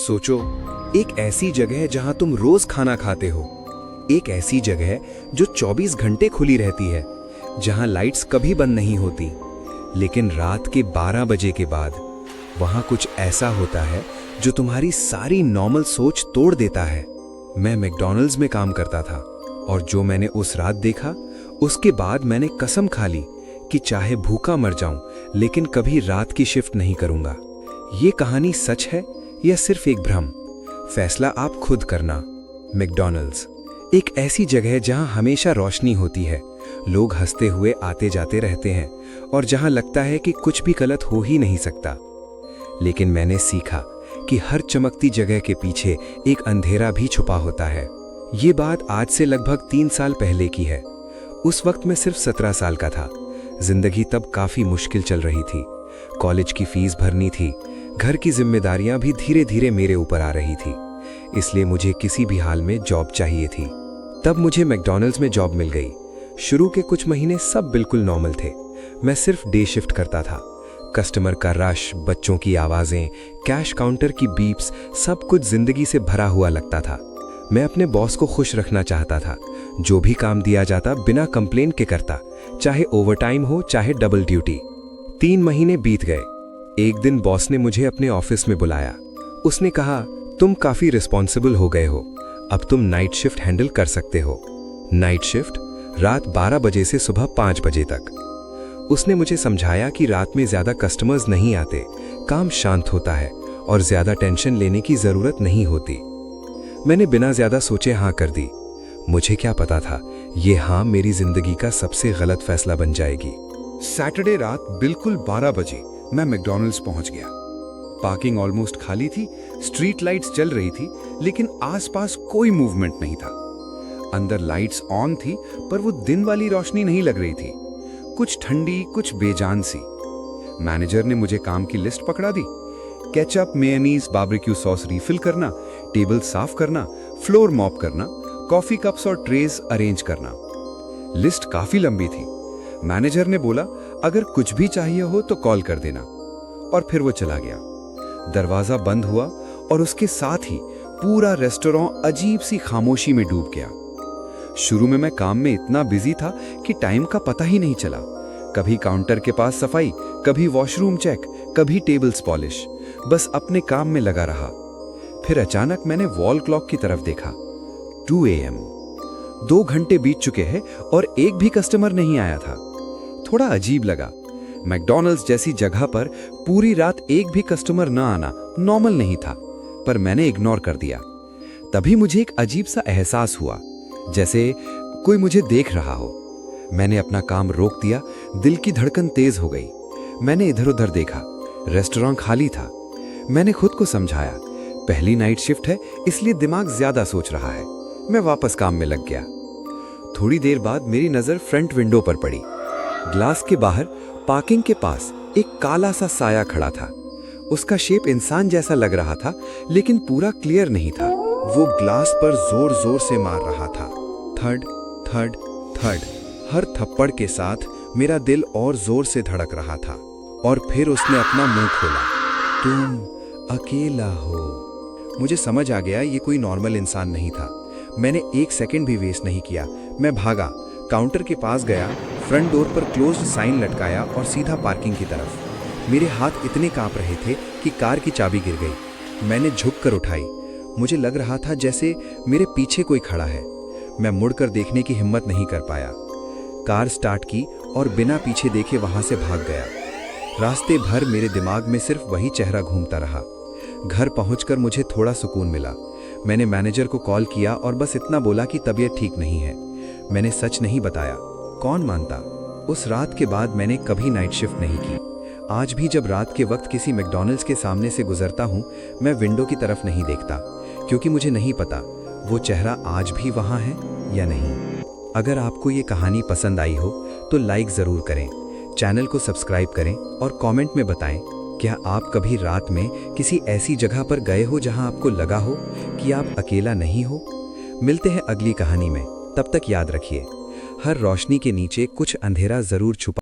सोचो, एक ऐसी जगह जहां तुम रोज खाना खाते हो, एक ऐसी जगह जो 24 घंटे खुली रहती है, जहां लाइट्स कभी बंद नहीं होती, लेकिन रात के 12 बजे के बाद वहां कुछ ऐसा होता है जो तुम्हारी सारी नॉर्मल सोच तोड़ देता है। मैं मैकडॉनल्ड्स में काम करता था और जो मैंने उस रात देखा, उसके बाद मैंने कसम खा ली कि चाहे भूखा मर जाऊं लेकिन कभी रात की शिफ्ट नहीं करूंगा। ये कहानी सच है या सिर्फ एक भ्रम, फैसला आप खुद करना। मैकडॉनल्ड्स एक ऐसी जगह है जहां हमेशा रोशनी होती है, लोग हंसते हुए आते जाते रहते हैं और जहां लगता है कि कुछ भी गलत हो ही नहीं सकता। लेकिन मैंने सीखा कि हर चमकती जगह के पीछे एक अंधेरा भी छुपा होता है। ये बात आज से लगभग 3 साल पहले की है। उस वक्त मैं सिर्फ 17 साल का था। जिंदगी तब काफी मुश्किल चल रही थी। कॉलेज की फीस भरनी थी, घर की जिम्मेदारियां भी धीरे धीरे मेरे ऊपर आ रही थी, इसलिए मुझे किसी भी हाल में जॉब चाहिए थी। तब मुझे मैकडॉनल्ड्स में जॉब मिल गई। शुरू के कुछ महीने सब बिल्कुल नॉर्मल थे। मैं सिर्फ डे शिफ्ट करता था। कस्टमर का रश, बच्चों की आवाजें, कैश काउंटर की बीप्स, सब कुछ जिंदगी से भरा हुआ लगता था। मैं अपने बॉस को खुश रखना चाहता था। जो भी काम दिया जाता बिना कंप्लेन के करता, चाहे ओवरटाइम हो चाहे डबल ड्यूटी। 3 महीने बीत गए। एक दिन बॉस ने मुझे अपने ऑफिस में बुलाया। उसने कहा, तुम काफी रिस्पॉन्सिबल हो गए हो, अब तुम नाइट शिफ्ट हैंडल कर सकते हो। नाइट शिफ्ट रात 12 बजे से सुबह 5 बजे तक। उसने मुझे समझाया कि रात में ज्यादा कस्टमर्स नहीं आते, काम शांत होता है और ज्यादा टेंशन लेने की जरूरत नहीं होती। मैंने बिना ज्यादा सोचे हाँ कर दी। मुझे क्या पता था ये हाँ मेरी जिंदगी का सबसे गलत फैसला बन जाएगी। सैटरडे रात बिल्कुल 12 बजे मैं मैकडॉनल्ड्स पहुंच गया। पार्किंग ऑलमोस्ट खाली थी, स्ट्रीट लाइट्स जल रही थी, लेकिन आसपास कोई मूवमेंट नहीं था। अंदर लाइट्स ऑन थी, पर वो दिन वाली रोशनी नहीं लग रही थी, कुछ ठंडी, कुछ बेजान सी। मैनेजर ने मुझे काम की लिस्ट पकड़ा दी। Ketchup, mayonnaise, barbecue sauce refill करना, टेबल साफ करना, फ्लोर मॉप करना, कॉफी कप्स और ट्रेज अरेंज करना। लिस्ट काफी लंबी थी। मैनेजर ने बोला, अगर कुछ भी चाहिए हो तो कॉल कर देना, और फिर वो चला गया। दरवाजा बंद हुआ और उसके साथ ही पूरा रेस्टोरेंट अजीब सी खामोशी में डूब गया। शुरू में मैं काम में इतना बिजी था कि टाइम का पता ही नहीं चला। कभी काउंटर के पास सफाई, कभी वॉशरूम चेक, कभी टेबल्स पॉलिश, बस अपने काम में लगा रहा। फिर अचानक मैंने वॉल क्लॉक की तरफ देखा। 2 AM। 2 घंटे बीत चुके हैं और एक भी कस्टमर नहीं आया था। थोड़ा अजीब लगा। मैकडॉनल्ड्स जैसी जगह पर पूरी रात एक भी कस्टमर न आना नॉर्मल नहीं था, पर मैंने इग्नोर कर दिया। तभी मुझे एक अजीब सा एहसास हुआ, जैसे कोई मुझे देख रहा हो। मैंने अपना काम रोक दिया, दिल की धड़कन तेज हो गई। मैंने इधर उधर देखा, रेस्टोरेंट खाली था। मैंने खुद को समझाया, पहली नाइट शिफ्ट है इसलिए दिमाग ज्यादा सोच रहा है। मैं वापस काम में लग गया। थोड़ी देर बाद मेरी नजर फ्रंट विंडो पर पड़ी। ग्लास के बाहर पार्किंग के पास एक काला सा साया खड़ा था। उसका शेप इंसान जैसा लग रहा था, लेकिन पूरा क्लियर नहीं था। वो ग्लास पर जोर जोर से मार रहा था। Third third third. हर थप्पड़ के साथ मेरा दिल और जोर से धड़क रहा था। और फिर उसने अपना मुंह खोला। तुम अकेला हो। मुझे समझ आ गया ये कोई नॉर्मल इंसान नहीं था। मैंने 1 सेकंड भी वेस्ट नहीं किया। मैं भागा, काउंटर के पास गया, फ्रंट डोर पर क्लोज्ड साइन लटकाया और सीधा पार्किंग की तरफ। मेरे हाथ इतने कांप रहे थे कि कार की चाबी गिर गई। मैंने झुककर उठाई। मुझे लग रहा था जैसे मेरे पीछे कोई खड़ा है। मैं मुड़कर देखने की हिम्मत नहीं कर पाया। कार स्टार्ट की और बिना पीछे देखे वहां से भाग गया। रास्ते भर मेरे दिमाग में सिर्फ वही चेहरा घूमता रहा। घर पहुंचकर मुझे थोड़ा सुकून मिला। मैंने मैनेजर को कॉल किया और बस इतना बोला कि तबीयत ठीक नहीं है। मैंने सच नहीं बताया, कौन मानता। उस रात के बाद मैंने कभी नाइट शिफ्ट नहीं की। आज भी जब रात के वक्त किसी मैकडॉनल्ड्स के सामने से गुजरता हूँ, मैं विंडो की तरफ नहीं देखता, क्योंकि मुझे नहीं पता वो चेहरा आज भी वहाँ है या नहीं। अगर आपको ये कहानी पसंद आई हो तो लाइक ज़रूर करें, चैनल को सब्सक्राइब करें और कमेंट में बताएं, क्या आप कभी रात में किसी ऐसी जगह पर गए हो जहां आपको लगा हो कि आप अकेला नहीं हो। मिलते हैं अगली कहानी में, तब तक याद रखिए, हर रोशनी के नीचे कुछ अंधेरा जरूर छुपा